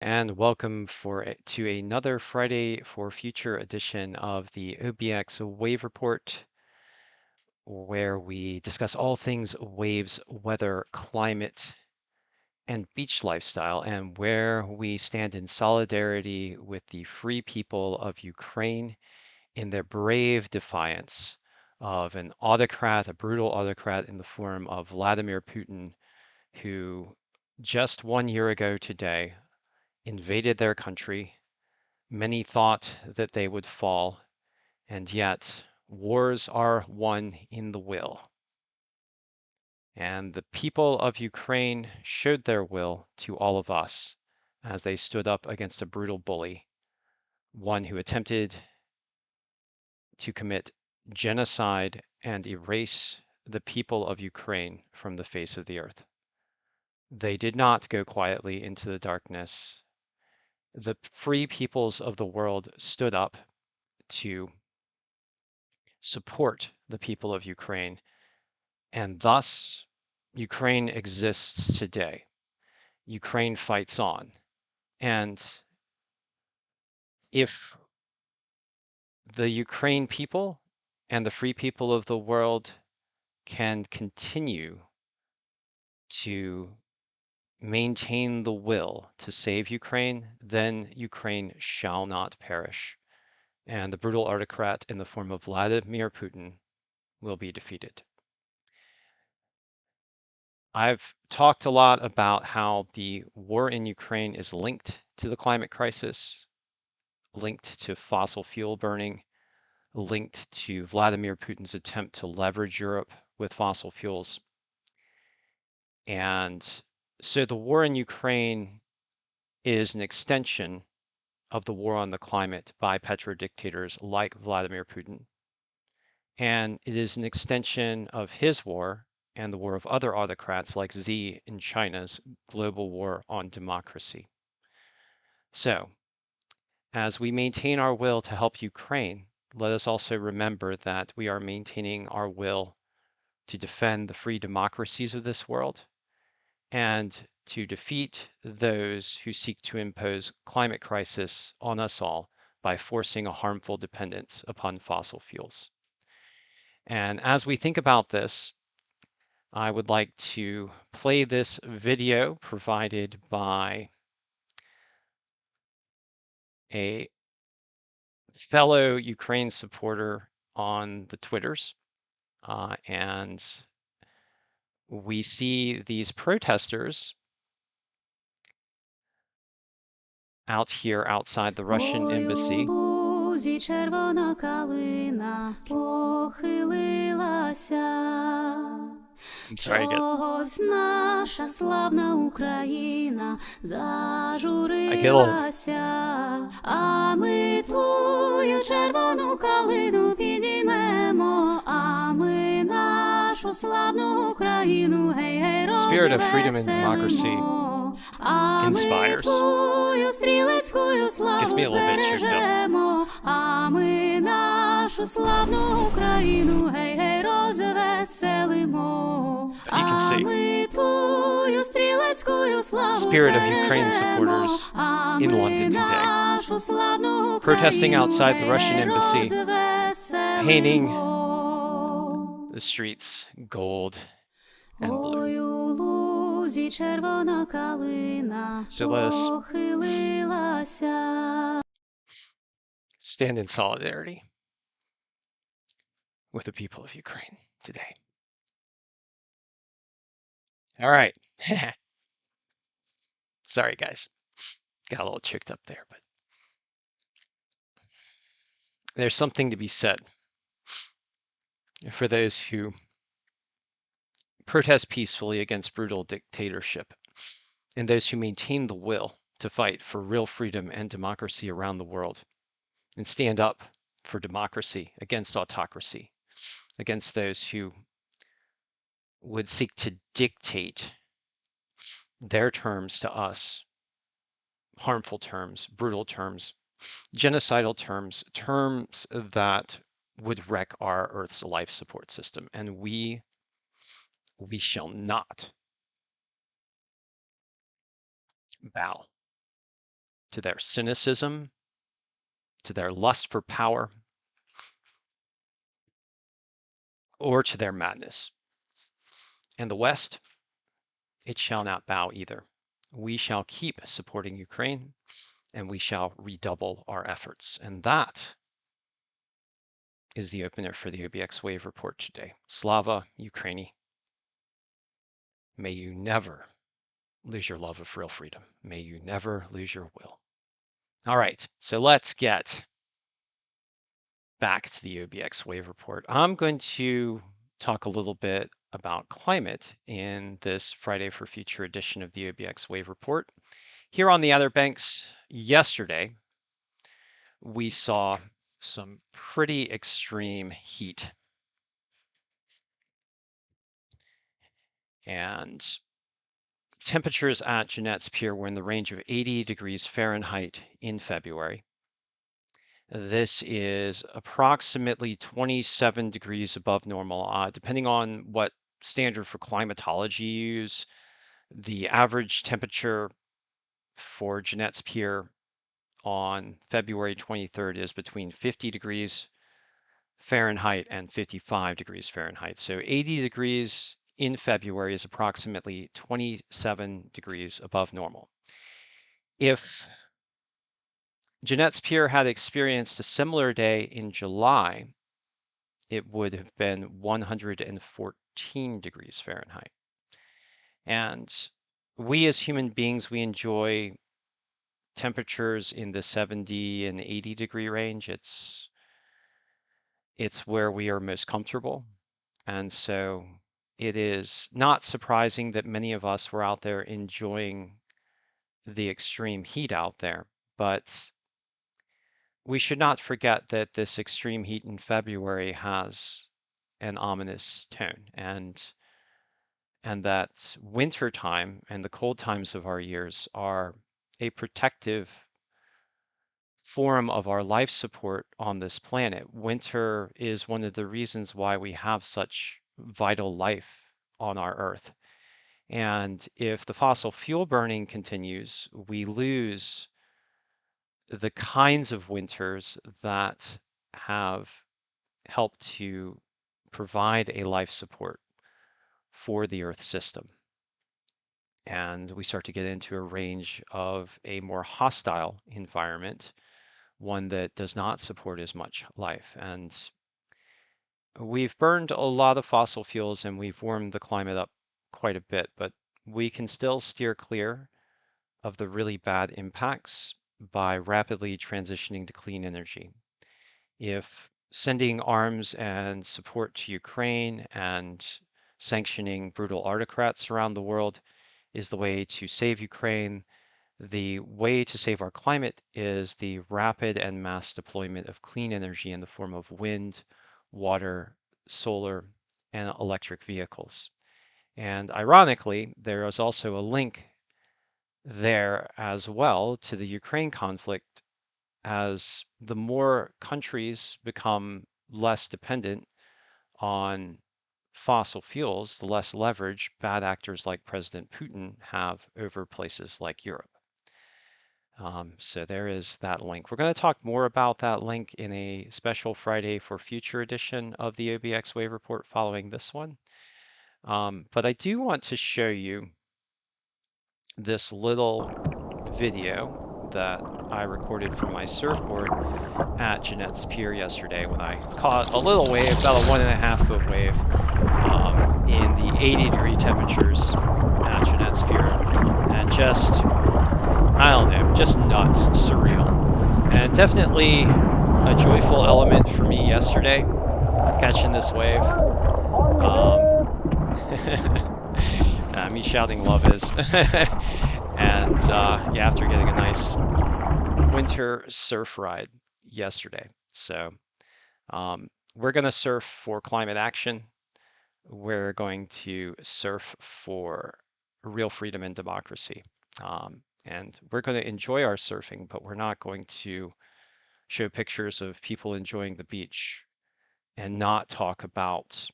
And welcome to another Friday for Future edition of the OBX Wave Report, where we discuss all things waves, weather, climate, and beach lifestyle, and where we stand in solidarity with the free people of Ukraine in their brave defiance of an autocrat, a brutal autocrat in the form of Vladimir Putin, who just 1 year ago today invaded their country. Many thought that they would fall, and yet wars are won in the will. And the people of Ukraine showed their will to all of us as they stood up against a brutal bully, one who attempted to commit genocide and erase the people of Ukraine from the face of the earth. They did not go quietly into the darkness. The free peoples of the world stood up to support the people of Ukraine, and thus Ukraine exists today. Ukraine fights on. And if the Ukraine people and the free people of the world can continue to maintain the will to save Ukraine, then Ukraine shall not perish. And the brutal autocrat in the form of Vladimir Putin will be defeated. I've talked a lot about how the war in Ukraine is linked to the climate crisis, linked to fossil fuel burning, linked to Vladimir Putin's attempt to leverage Europe with fossil fuels. And so the war in Ukraine is an extension of the war on the climate by petrodictators like Vladimir Putin. And it is an extension of his war and the war of other autocrats like Xi in China's global war on democracy. So, as we maintain our will to help Ukraine, let us also remember that we are maintaining our will to defend the free democracies of this world and to defeat those who seek to impose climate crisis on us all by forcing a harmful dependence upon fossil fuels. And as we think about this, I would like to play this video provided by a fellow Ukraine supporter on the Twitters. And we see these protesters out here outside the Russian embassy. Червона калина похилилася. I'm sorry, Чогось наша славна Україна зажурилася, а ми твою червону калину підіймемо, а ми нашу славну Україну гей-гей Spirit of freedom and democracy inspires. Gets me a little bit choked up. А ми нашу славну Україну гей-гей розвеселимо. As you can see, spirit of Ukraine supporters in London today, protesting outside the Russian embassy, painting the streets gold and blue. So let us stand in solidarity with the people of Ukraine today. All right. Sorry, guys. Got a little choked up there, but there's something to be said for those who protest peacefully against brutal dictatorship and those who maintain the will to fight for real freedom and democracy around the world and stand up for democracy against autocracy, against those who would seek to dictate their terms to us, harmful terms, brutal terms, genocidal terms, terms that would wreck our Earth's life support system. And we shall not bow to their cynicism, to their lust for power, or to their madness. And the West, it shall not bow either. We shall keep supporting Ukraine, and we shall redouble our efforts. And that is the opener for the OBX Wave Report today. Slava Ukraine. May you never lose your love of real freedom. May you never lose your will. All right, so let's get back to the OBX Wave Report. I'm going to talk a little bit about climate in this Friday for Future edition of the OBX Wave Report. Here on the Outer Banks yesterday, we saw some pretty extreme heat. And temperatures at Jeanette's Pier were in the range of 80 degrees Fahrenheit in February. This is approximately 27 degrees above normal. Depending on what standard for climatology you use, the average temperature for Jeanette's Pier on February 23rd is between 50 degrees Fahrenheit and 55 degrees Fahrenheit. So 80 degrees in February is approximately 27 degrees above normal. If Jeanette's Pier had experienced a similar day in July, it would have been 114 degrees Fahrenheit. And we as human beings, we enjoy temperatures in the 70 and 80 degree range. It's where we are most comfortable. And so it is not surprising that many of us were out there enjoying the extreme heat out there. But we should not forget that this extreme heat in February has an ominous tone, and that winter time and the cold times of our years are a protective form of our life support on this planet. Winter is one of the reasons why we have such vital life on our Earth. And if the fossil fuel burning continues, we lose the kinds of winters that have helped to provide a life support for the Earth system. And we start to get into a range of a more hostile environment, one that does not support as much life. And we've burned a lot of fossil fuels and we've warmed the climate up quite a bit, but we can still steer clear of the really bad impacts by rapidly transitioning to clean energy. If sending arms and support to Ukraine and sanctioning brutal autocrats around the world is the way to save Ukraine, the way to save our climate is the rapid and mass deployment of clean energy in the form of wind, water, solar, and electric vehicles. And ironically, there is also a link there as well to the Ukraine conflict, as the more countries become less dependent on fossil fuels, the less leverage bad actors like President Putin have over places like Europe. So there is that link. We're going to talk more about that link in a special Friday for Future edition of the OBX Wave Report following this one. But I do want to show you this little video that I recorded from my surfboard at Jeanette's Pier yesterday when I caught a little wave, about a 1.5 foot wave, in the 80-degree temperatures at Jeanette's Pier, and just, I don't know, just nuts, surreal. And definitely a joyful element for me yesterday, catching this wave. Me shouting love is. And yeah, after getting a nice winter surf ride yesterday. So we're going to surf for climate action. We're going to surf for real freedom and democracy. And we're going to enjoy our surfing, but we're not going to show pictures of people enjoying the beach and not talk about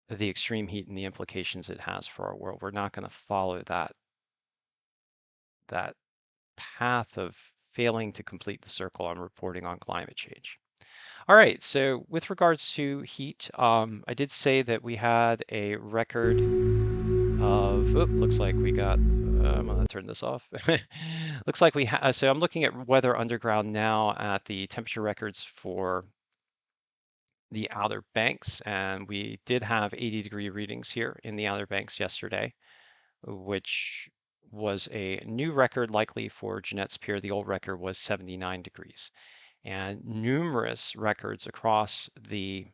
the extreme heat and the implications it has for our world. We're not going to follow that path of failing to complete the circle on reporting on climate change. All right, so with regards to heat, I did say that we had a record of, looks like we got, I'm gonna turn this off. Looks like so I'm looking at Weather Underground now at the temperature records for the Outer Banks, and we did have 80-degree readings here in the Outer Banks yesterday, which was a new record likely for Jeanette's Pier. The old record was 79 degrees. And numerous records across the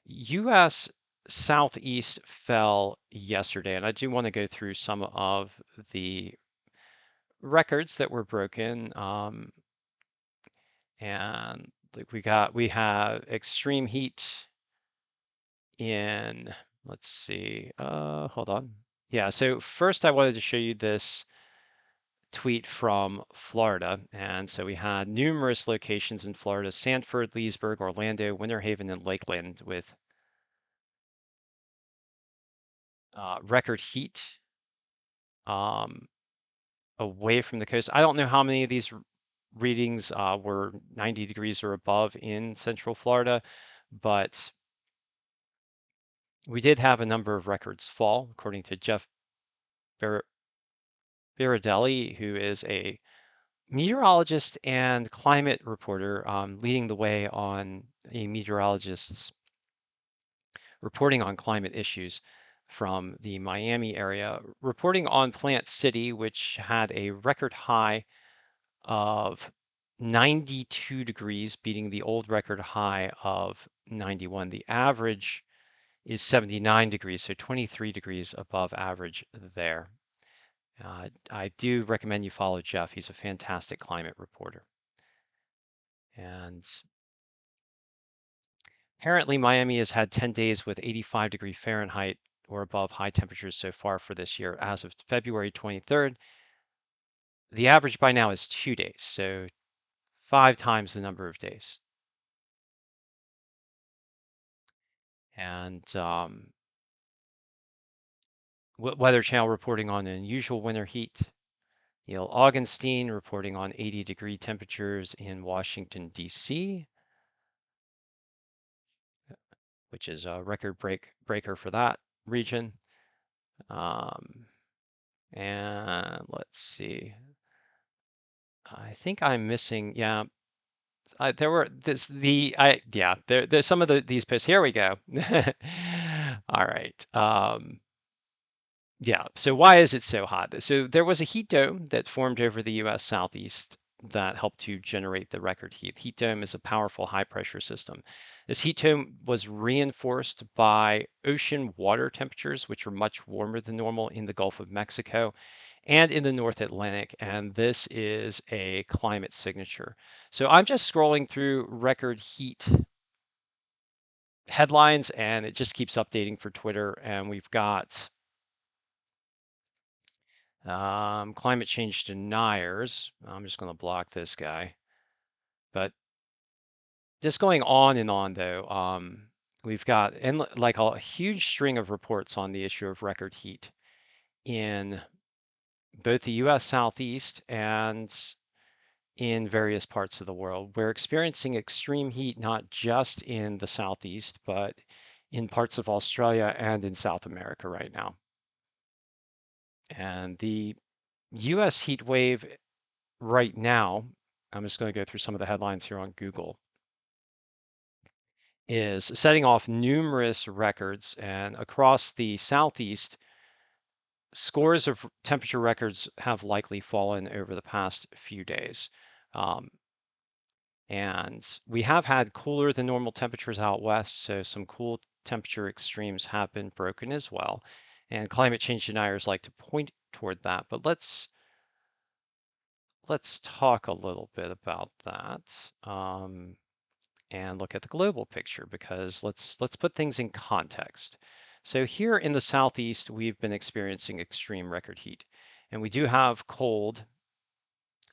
US Southeast fell yesterday. And I do want to go through some of the records that were broken. And like we have extreme heat in, let's see, hold on. Yeah, so first I wanted to show you this tweet from Florida. And so we had numerous locations in Florida: Sanford, Leesburg, Orlando, Winter Haven, and Lakeland with record heat um, away from the coast. I don't know how many of these readings were 90 degrees or above in Central Florida, but we did have a number of records fall, according to Jeff Baradelli, who is a meteorologist and climate reporter, leading the way on a meteorologist's reporting on climate issues from the Miami area, reporting on Plant City, which had a record high of 92 degrees, beating the old record high of 91. The average is 79 degrees, so 23 degrees above average there. I do recommend you follow Jeff. He's a fantastic climate reporter. And apparently Miami has had 10 days with 85-degree Fahrenheit or above high temperatures so far for this year. As of February 23rd, the average by now is 2 days, so 5 times the number of days. And Weather Channel reporting on unusual winter heat. Neil Augenstein reporting on 80-degree temperatures in Washington, D.C., which is a record breaker for that region. And let's see. I think I'm missing. Yeah, there were there's some of these posts. Here we go. All right. Yeah, so why is it so hot? So there was a heat dome that formed over the US Southeast that helped to generate the record heat. Heat dome is a powerful high pressure system. This heat dome was reinforced by ocean water temperatures, which are much warmer than normal in the Gulf of Mexico and in the North Atlantic, and this is a climate signature. So I'm just scrolling through record heat headlines, and it just keeps updating for Twitter, and we've got climate change deniers. I'm just going to block this guy. But just going on and on, though, we've got like a huge string of reports on the issue of record heat in both the US Southeast and in various parts of the world. We're experiencing extreme heat not just in the Southeast, but in parts of Australia and in South America right now. And the US heat wave right now, I'm just going to go through some of the headlines here on Google, is setting off numerous records, and across the Southeast, scores of temperature records have likely fallen over the past few days. And we have had cooler than normal temperatures out west, so some cool temperature extremes have been broken as well. And climate change deniers like to point toward that. But let's talk a little bit about that and look at the global picture, because let's put things in context. So here in the Southeast, we've been experiencing extreme record heat, and we do have cold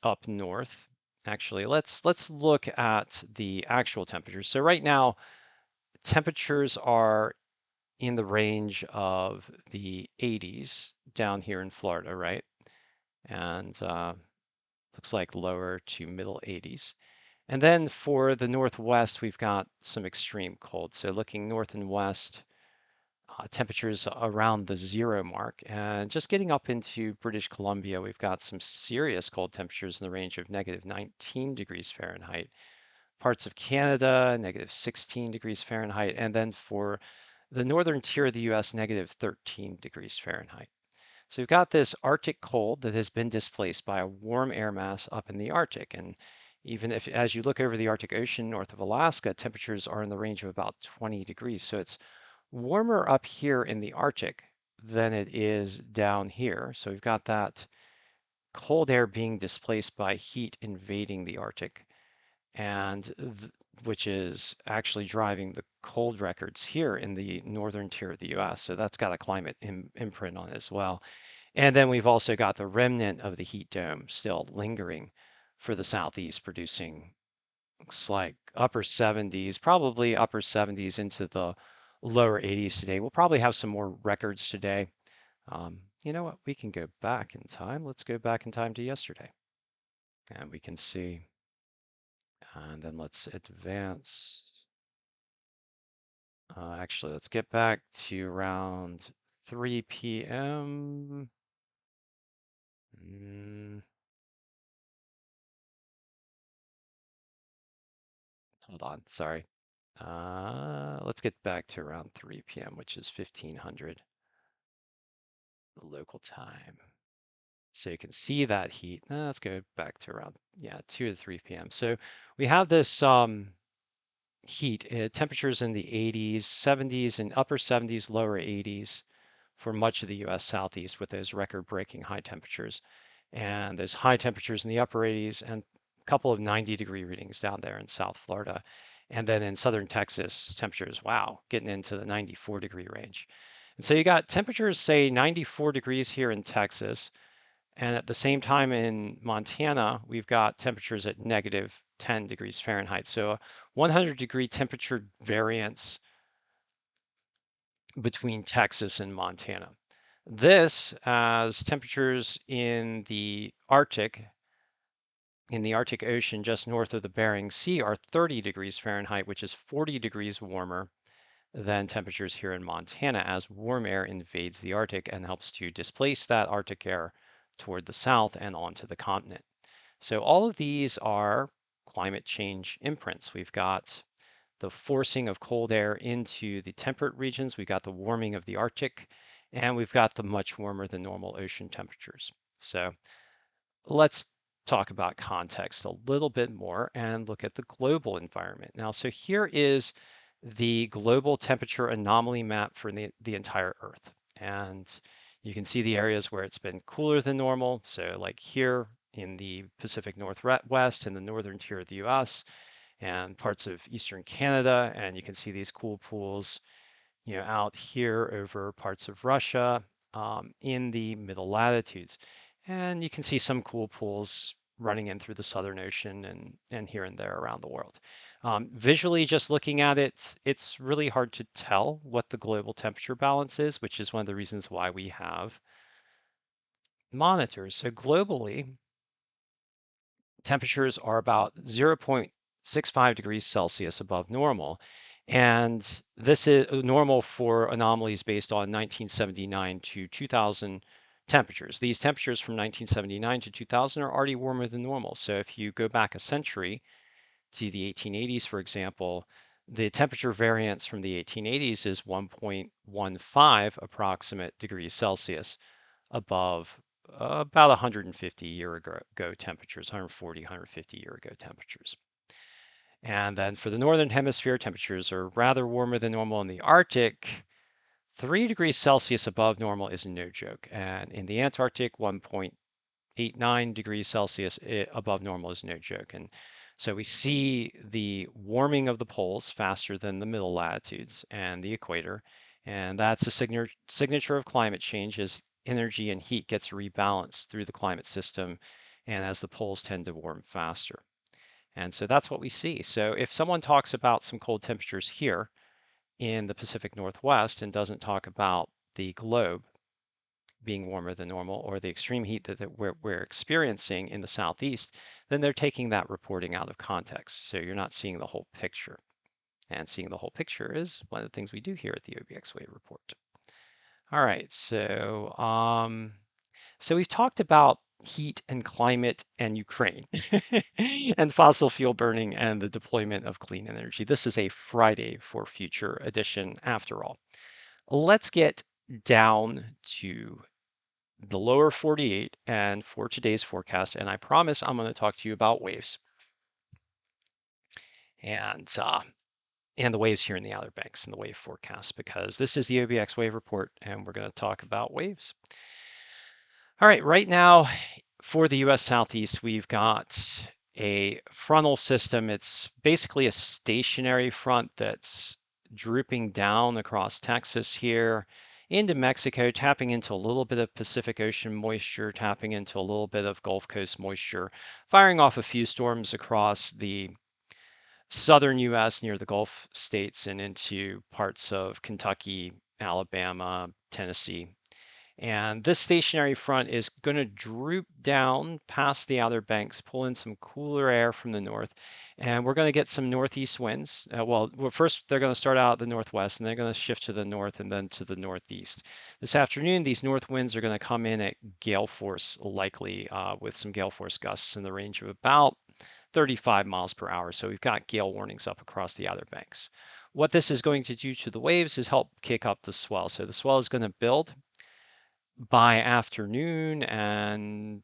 up north. Actually, let's look at the actual temperatures. So right now, temperatures are in the range of the 80s down here in Florida, right? And looks like lower to middle 80s. And then for the Northwest, we've got some extreme cold. So looking north and west, temperatures around the 0 mark. And just getting up into British Columbia, we've got some serious cold temperatures in the range of negative 19 degrees Fahrenheit. Parts of Canada, negative 16 degrees Fahrenheit. And then for the northern tier of the US, negative 13 degrees Fahrenheit. So we've got this Arctic cold that has been displaced by a warm air mass up in the Arctic. And even if, as you look over the Arctic Ocean north of Alaska, temperatures are in the range of about 20 degrees. So it's warmer up here in the Arctic than it is down here. So we've got that cold air being displaced by heat invading the Arctic, and which is actually driving the cold records here in the northern tier of the US. So that's got a climate imprint on it as well. And then we've also got the remnant of the heat dome still lingering for the southeast, producing looks like upper 70s, probably upper 70s into the lower 80s today. We'll probably have some more records today. You know what? We can go back in time. Let's go back in time to yesterday. And we can see, and then let's advance. Actually, let's get back to around 3 p.m. Hold on, sorry. Let's get back to around 3 p.m., which is 1500 local time. So you can see that heat. Let's go back to around, yeah, 2 to 3 p.m. So we have this heat, temperatures in the 80s, 70s, and upper 70s, lower 80s for much of the US Southeast with those record-breaking high temperatures. And those high temperatures in the upper 80s and a couple of 90-degree readings down there in South Florida. And then in southern Texas, temperatures, wow, getting into the 94-degree range. And so you got temperatures, say 94 degrees here in Texas, and at the same time in Montana, we've got temperatures at negative 10 degrees Fahrenheit. So a 100-degree temperature variance between Texas and Montana. This, as temperatures in the Arctic Ocean just north of the Bering Sea are 30 degrees Fahrenheit, which is 40 degrees warmer than temperatures here in Montana as warm air invades the Arctic and helps to displace that Arctic air toward the south and onto the continent. So all of these are climate change imprints. We've got the forcing of cold air into the temperate regions, we've got the warming of the Arctic, and we've got the much warmer than normal ocean temperatures. So let's talk about context a little bit more and look at the global environment. Now, so here is the global temperature anomaly map for the entire Earth. And you can see the areas where it's been cooler than normal. So like here in the Pacific Northwest and the northern tier of the US and parts of eastern Canada. And you can see these cool pools, out here over parts of Russia in the middle latitudes. And you can see some cool pools running in through the Southern Ocean and here and there around the world. Visually, just looking at it, it's really hard to tell what the global temperature balance is, which is one of the reasons why we have monitors. So globally, temperatures are about 0.65 degrees Celsius above normal. And this is normal for anomalies based on 1979 to 2000 temperatures. These temperatures from 1979 to 2000 are already warmer than normal. So if you go back a century to the 1880s, for example, the temperature variance from the 1880s is 1.15 approximate degrees Celsius above about 150 year ago temperatures, 140, 150 year ago temperatures. And then for the northern hemisphere, temperatures are rather warmer than normal in the Arctic. 3 degrees Celsius above normal is no joke. And in the Antarctic, 1.89 degrees Celsius above normal is no joke. And so we see the warming of the poles faster than the middle latitudes and the equator. And that's a signature of climate change as energy and heat gets rebalanced through the climate system and as the poles tend to warm faster. And so that's what we see. So if someone talks about some cold temperatures here in the Pacific Northwest and doesn't talk about the globe, being warmer than normal or the extreme heat that we're experiencing in the southeast, then they're taking that reporting out of context. So you're not seeing the whole picture. And seeing the whole picture is one of the things we do here at the OBX Wave Report. All right, so we've talked about heat and climate and Ukraine and fossil fuel burning and the deployment of clean energy. This is a Friday for Future edition after all. Let's get down to the lower 48 and for today's forecast, and I promise I'm going to talk to you about waves and the waves here in the Outer Banks and the wave forecast, because this is the OBX Wave Report and we're going to talk about waves. All right, right now for the US Southeast, we've got a frontal system. It's basically a stationary front that's drooping down across Texas here into Mexico, tapping into a little bit of Pacific Ocean moisture, tapping into a little bit of Gulf Coast moisture, firing off a few storms across the southern US near the Gulf states and into parts of Kentucky, Alabama, Tennessee. And this stationary front is going to droop down past the Outer Banks, pull in some cooler air from the north, and we're going to get some northeast winds. Well, first they're going to start out the northwest, and they're going to shift to the north and then to the northeast. This afternoon, these north winds are going to come in at gale force, likely with some gale force gusts in the range of about 35 miles per hour. So we've got gale warnings up across the Outer Banks. What this is going to do to the waves is help kick up the swell. So the swell is going to build by afternoon, and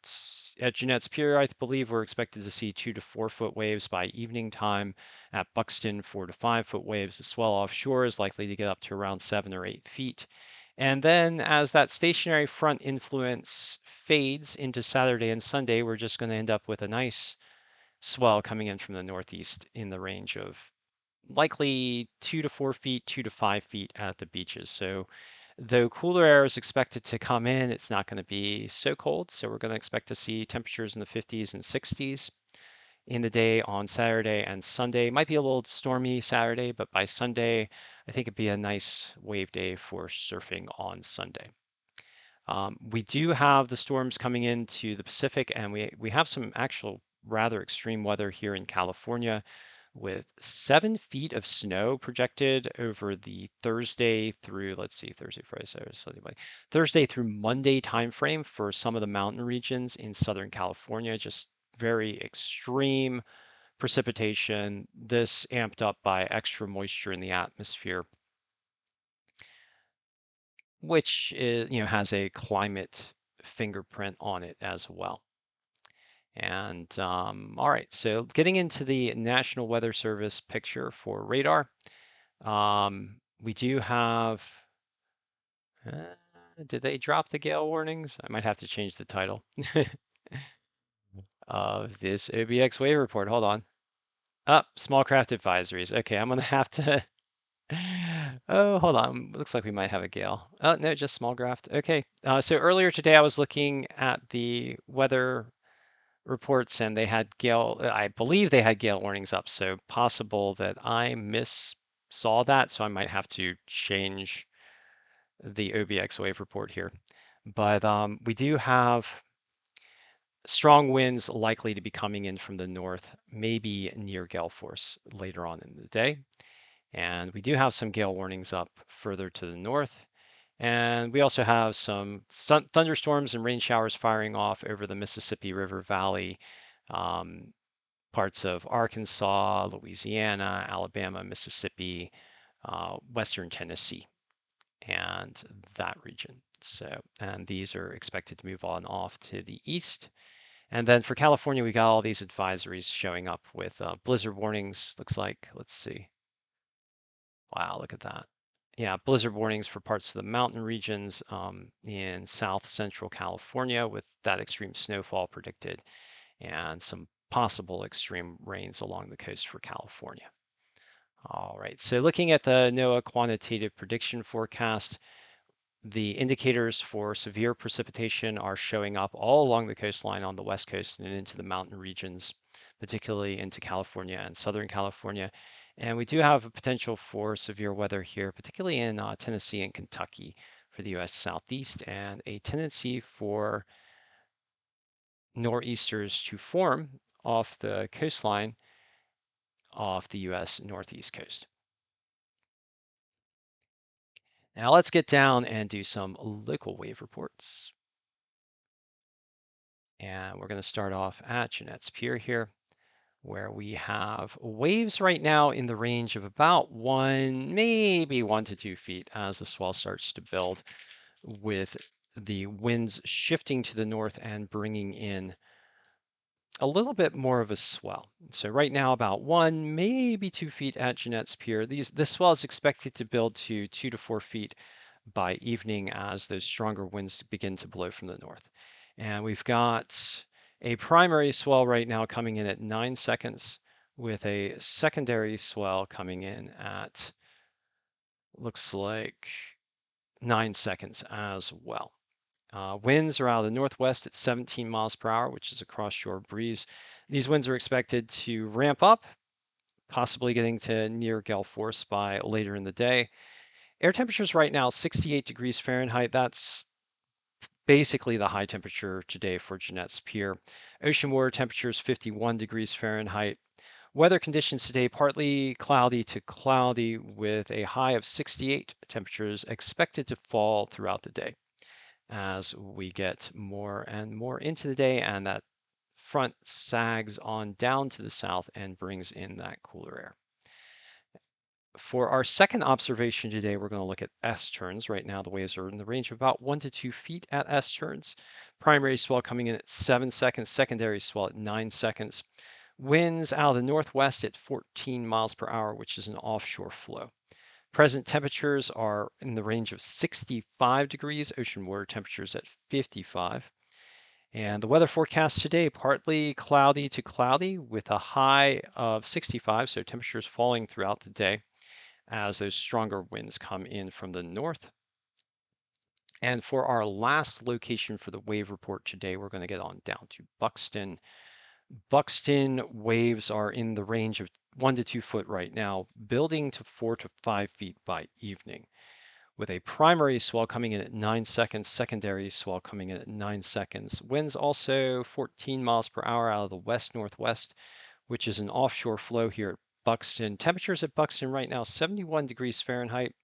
at Jeanette's Pier, I believe we're expected to see 2 to 4 foot waves by evening time. At Buxton, 4 to 5 foot waves. The swell offshore is likely to get up to around 7 or 8 feet. And then as that stationary front influence fades into Saturday and Sunday, we're just going to end up with a nice swell coming in from the northeast in the range of likely 2 to 4 feet, 2 to 5 feet at the beaches. So though cooler air is expected to come in, it's not going to be so cold. So we're going to expect to see temperatures in the 50s and 60s in the day on Saturday and Sunday. Might be a little stormy Saturday, but by Sunday, I think it'd be a nice wave day for surfing on Sunday. We do have the storms coming into the Pacific, and we have some actual rather extreme weather here in California, with 7 feet of snow projected over the Thursday through, let's see, Thursday, Friday, Saturday, Sunday, Monday, Thursday through Monday timeframe for some of the mountain regions in Southern California. Just very extreme precipitation. This amped up by extra moisture in the atmosphere, which is, has a climate fingerprint on it as well. And all right, so getting into the National Weather Service picture for radar, we do have, did they drop the gale warnings? I might have to change the title of this OBX wave report. Hold on. Small craft advisories. Okay, I'm gonna have to, oh, hold on. Looks like we might have a gale. Oh, no, just small craft. Okay, so earlier today I was looking at the weather reports and they had gale, I believe they had gale warnings up, so possible that I saw that, so I might have to change the OBX wave report here. But we do have strong winds likely to be coming in from the north, maybe near gale force later on in the day. And we do have some gale warnings up further to the north. And we also have some thunderstorms and rain showers firing off over the Mississippi River Valley, parts of Arkansas, Louisiana, Alabama, Mississippi, Western Tennessee, and that region. So, and these are expected to move on off to the east. And then for California, we got all these advisories showing up with blizzard warnings. Looks like, let's see. Wow, look at that. Yeah, blizzard warnings for parts of the mountain regions in south central California with that extreme snowfall predicted and some possible extreme rains along the coast for California. All right, so looking at the NOAA quantitative prediction forecast, the indicators for severe precipitation are showing up all along the coastline on the west coast and into the mountain regions, particularly into California and Southern California. And we do have a potential for severe weather here, particularly in Tennessee and Kentucky for the U.S. Southeast, and a tendency for nor'easters to form off the coastline off the U.S. Northeast coast. Now let's get down and do some local wave reports. And we're going to start off at Jeanette's Pier here, where we have waves right now in the range of about maybe 1 to 2 feet as the swell starts to build, with the winds shifting to the north and bringing in a little bit more of a swell. So right now about 1, maybe 2 feet at Jeanette's Pier. This swell is expected to build to 2 to 4 feet by evening as those stronger winds begin to blow from the north. And we've got a primary swell right now coming in at 9 seconds, with a secondary swell coming in at, looks like 9 seconds as well. Winds are out of the northwest at 17 miles per hour, which is a cross-shore breeze. These winds are expected to ramp up, possibly getting to near gale force by later in the day. Air temperatures right now, 68 degrees Fahrenheit. That's basically the high temperature today for Jeanette's Pier. Ocean water temperatures, 51 degrees Fahrenheit. Weather conditions today, partly cloudy to cloudy with a high of 68. Temperatures expected to fall throughout the day as we get more and more into the day, and that front sags on down to the south and brings in that cooler air. For our second observation today, we're going to look at S turns. Right now, the waves are in the range of about 1 to 2 feet at S turns. Primary swell coming in at 7 seconds, secondary swell at 9 seconds. Winds out of the northwest at 14 miles per hour, which is an offshore flow. Present temperatures are in the range of 65 degrees, ocean water temperatures at 55. And the weather forecast today, partly cloudy to cloudy with a high of 65, so temperatures falling throughout the day as those stronger winds come in from the north. And for our last location for the wave report today, we're going to get on down to Buxton. Buxton waves are in the range of 1 to 2 foot right now, building to 4 to 5 feet by evening, with a primary swell coming in at 9 seconds, secondary swell coming in at 9 seconds. Winds also 14 miles per hour out of the west-northwest, which is an offshore flow here at Buxton. Temperatures at Buxton right now, 71 degrees Fahrenheit.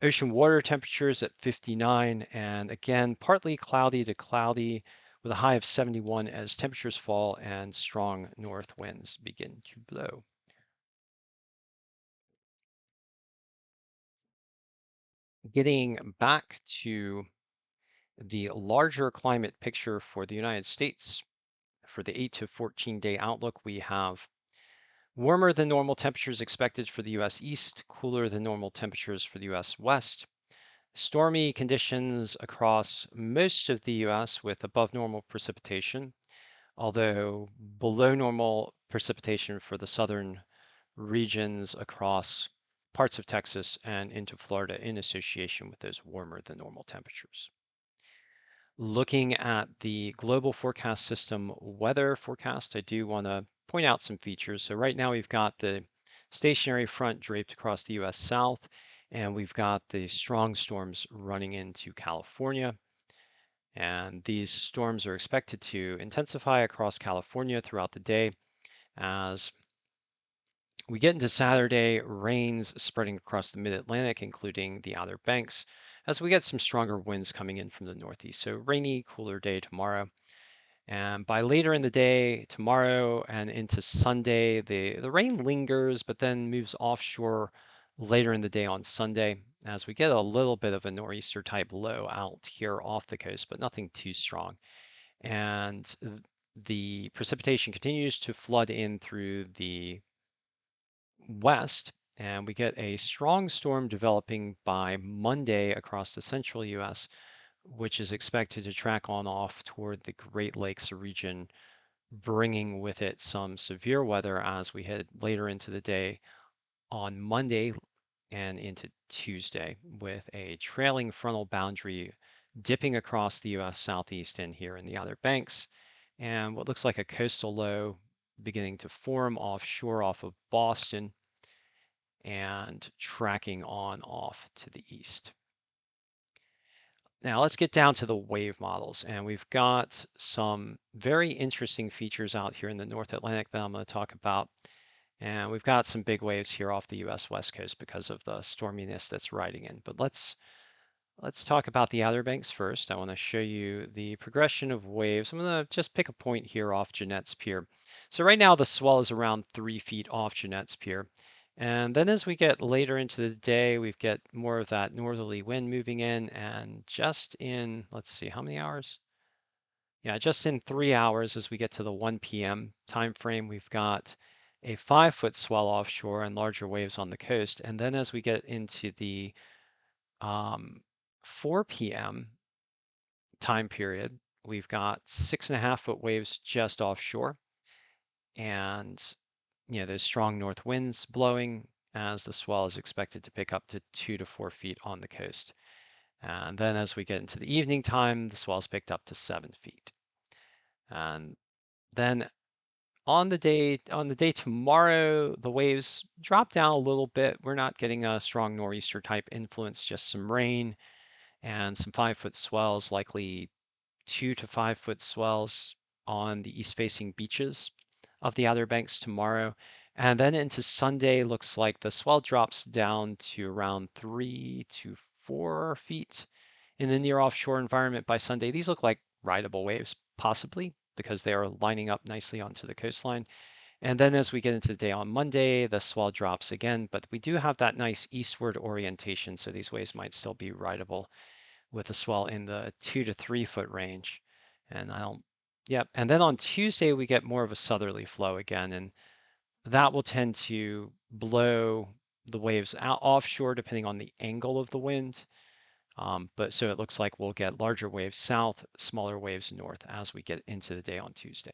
Ocean water temperatures at 59, and again, partly cloudy to cloudy with a high of 71 as temperatures fall and strong north winds begin to blow. Getting back to the larger climate picture for the United States, for the 8 to 14 day outlook, we have warmer than normal temperatures expected for the US East, cooler than normal temperatures for the US West. Stormy conditions across most of the US with above normal precipitation, although below normal precipitation for the southern regions across parts of Texas and into Florida in association with those warmer than normal temperatures. Looking at the global forecast system weather forecast, I do want to point out some features. So right now we've got the stationary front draped across the US South, and we've got the strong storms running into California. And these storms are expected to intensify across California throughout the day as we get into Saturday, rains spreading across the mid-Atlantic, including the Outer Banks, as we get some stronger winds coming in from the northeast. So rainy, cooler day tomorrow. And by later in the day, tomorrow and into Sunday, the rain lingers, but then moves offshore later in the day on Sunday as we get a little bit of a nor'easter type low out here off the coast, but nothing too strong. And the precipitation continues to flood in through the west, and we get a strong storm developing by Monday across the central US, which is expected to track on off toward the Great Lakes region, bringing with it some severe weather as we head later into the day on Monday and into Tuesday, with a trailing frontal boundary dipping across the US Southeast and here in the Outer Banks, and what looks like a coastal low beginning to form offshore off of Boston and tracking on off to the east. Now let's get down to the wave models, and we've got some very interesting features out here in the North Atlantic that I'm going to talk about. And we've got some big waves here off the US West Coast because of the storminess that's riding in. But let's talk about the Outer Banks first. I want to show you the progression of waves. I'm going to just pick a point here off Jeanette's Pier. So right now the swell is around 3 feet off Jeanette's Pier. And then as we get later into the day, we get more of that northerly wind moving in. And just in, let's see, how many hours? Yeah, just in 3 hours as we get to the 1 p.m. time frame, we've got a 5 foot swell offshore and larger waves on the coast. And then as we get into the um, 4 p.m. time period, we've got 6.5 foot waves just offshore, and there's strong north winds blowing as the swell is expected to pick up to 2 to 4 feet on the coast. And then as we get into the evening time, the swell's picked up to 7 feet. And then on the day tomorrow, the waves drop down a little bit. We're not getting a strong nor'easter type influence, just some rain and some 5 foot swells, likely 2 to 5 foot swells on the east facing beaches of the Outer Banks tomorrow. And then into Sunday, looks like the swell drops down to around 3 to 4 feet in the near offshore environment by Sunday. These look like rideable waves, possibly, because they are lining up nicely onto the coastline. And then as we get into the day on Monday, the swell drops again, but we do have that nice eastward orientation, so these waves might still be rideable with a swell in the 2 to 3 foot range. And yep. And then on Tuesday, we get more of a southerly flow again, and that will tend to blow the waves out offshore depending on the angle of the wind. But so it looks like we'll get larger waves south, smaller waves north as we get into the day on Tuesday.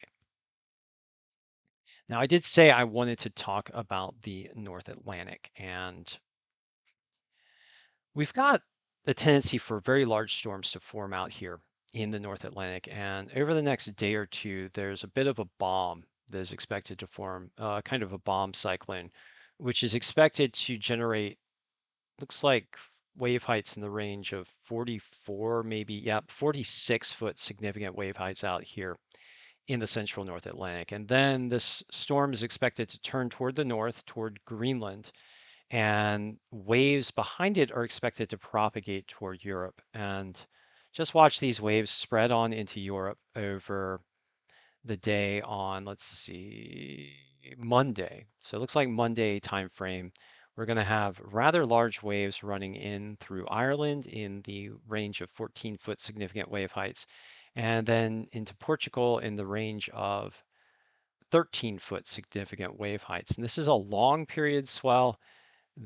Now, I did say I wanted to talk about the North Atlantic, and we've got the tendency for very large storms to form out here in the North Atlantic. And over the next day or two, there's a bit of a bomb that is expected to form, kind of a bomb cyclone, which is expected to generate, looks like wave heights in the range of 44, maybe, yeah, 46-foot significant wave heights out here in the central North Atlantic. And then this storm is expected to turn toward the north, toward Greenland, and waves behind it are expected to propagate toward Europe. And just watch these waves spread on into Europe over the day on, let's see, Monday. So it looks like Monday time frame. We're going to have rather large waves running in through Ireland in the range of 14-foot significant wave heights, and then into Portugal in the range of 13-foot significant wave heights. And this is a long period swell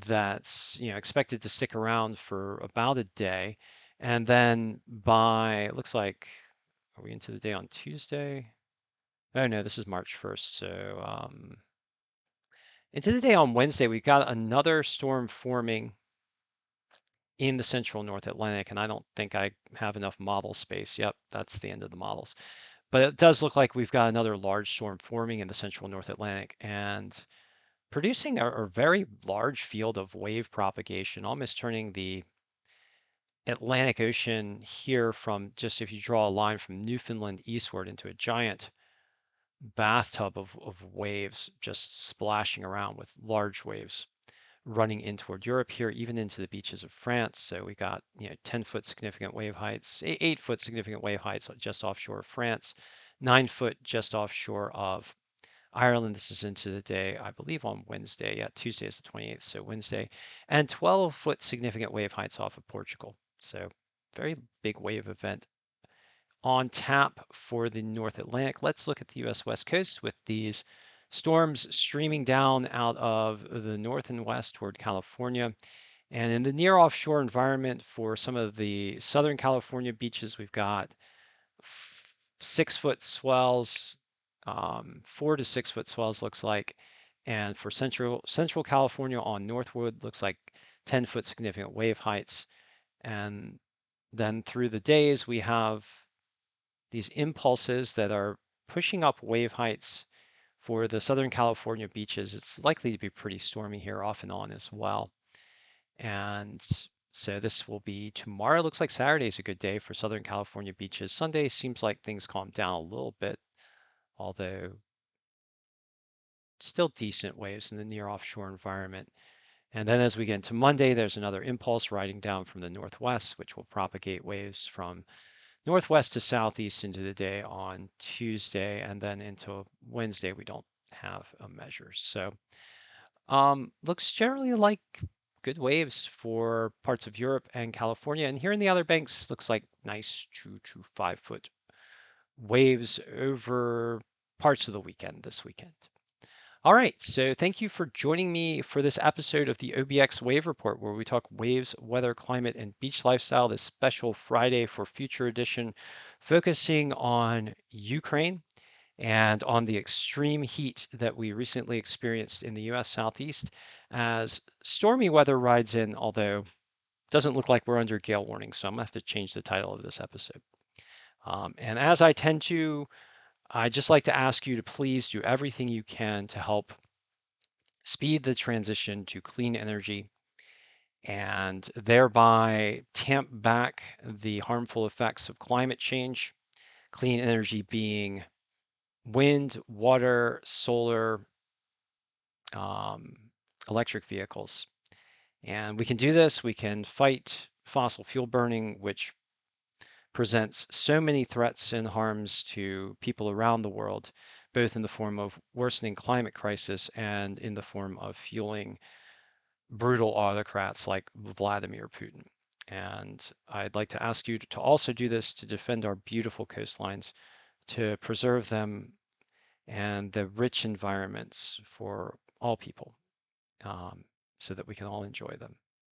that's expected to stick around for about a day. And then by, looks like, are we into the day on Tuesday? Oh no, this is March 1st. So into the day on Wednesday, we've got another storm forming in the central North Atlantic, and I don't think I have enough model space. Yep, that's the end of the models. But it does look like we've got another large storm forming in the central North Atlantic and producing a very large field of wave propagation, almost turning the Atlantic Ocean here from just, if you draw a line from Newfoundland eastward, into a giant bathtub of waves just splashing around with large waves running in toward Europe here, even into the beaches of France. So we got 10-foot significant wave heights, 8-foot significant wave heights just offshore of France, 9 foot just offshore of Ireland. This is into the day, I believe, on Wednesday. Yeah, Tuesday is the 28th, so Wednesday, and 12-foot significant wave heights off of Portugal. So very big wave event on tap for the North Atlantic. Let's look at the US West Coast with these storms streaming down out of the north and west toward California. And in the near offshore environment for some of the Southern California beaches, we've got 6-foot swells, 4 to 6 foot swells looks like. And for Central California on Northwood, looks like 10-foot significant wave heights. And then through the days, we have these impulses that are pushing up wave heights for the Southern California beaches. It's likely to be pretty stormy here off and on as well. And So this will be tomorrow. Looks like Saturday is a good day for Southern California beaches. Sunday seems like things calm down a little bit, although still decent waves in the near offshore environment. And then as we get into Monday, there's another impulse riding down from the northwest, which will propagate waves from northwest to southeast into the day on Tuesday, and then into Wednesday, we don't have a measure. So looks generally like good waves for parts of Europe and California. And here in the Outer Banks, looks like nice 2 to 5 foot waves over parts of the weekend this weekend. All right, so thank you for joining me for this episode of the OBX Wave Report, where we talk waves, weather, climate, and beach lifestyle, this special Friday for Future edition, focusing on Ukraine and on the extreme heat that we recently experienced in the US Southeast as stormy weather rides in, although it doesn't look like we're under gale warning, so I'm gonna have to change the title of this episode. And as I tend to, I'd just like to ask you to please do everything you can to help speed the transition to clean energy and thereby tamp back the harmful effects of climate change. Clean energy being wind, water, solar, um, electric vehicles. And we can do this. We can fight fossil fuel burning, which presents so many threats and harms to people around the world, both in the form of worsening climate crisis and in the form of fueling brutal autocrats like Vladimir Putin. And I'd like to ask you to also do this to defend our beautiful coastlines, to preserve them and the rich environments for all people, so that we can all enjoy them.